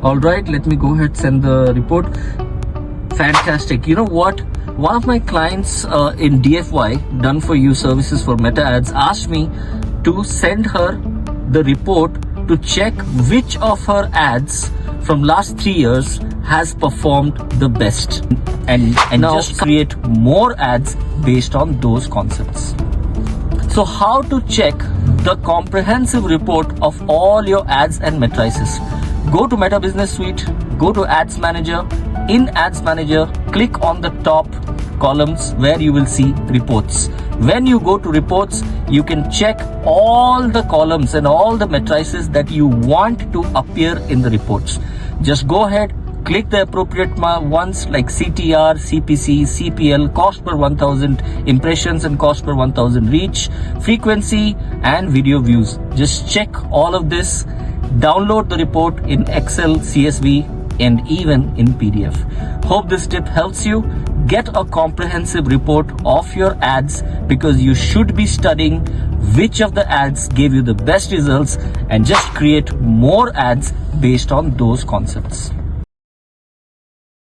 All right, let me go ahead, send the report. Fantastic. You know what? One of my clients in DFY, Done For You services for Meta Ads, asked me to send her the report to check which of her ads from last 3 years has performed the best, and now just create more ads based on those concepts. So how to check the comprehensive report of all your ads and matrices? Go to Meta Business Suite, go to Ads Manager. In Ads Manager, click on the top columns where you will see reports. When you go to reports, you can check all the columns and all the matrices that you want to appear in the reports. Just go ahead, click the appropriate ones like CTR, CPC, CPL, cost per 1000 impressions and cost per 1000 reach, frequency and video views. Just check all of this. Download the report in Excel, CSV and even in PDF. Hope this tip helps you. Get a comprehensive report of your ads, because you should be studying which of the ads gave you the best results and just create more ads based on those concepts.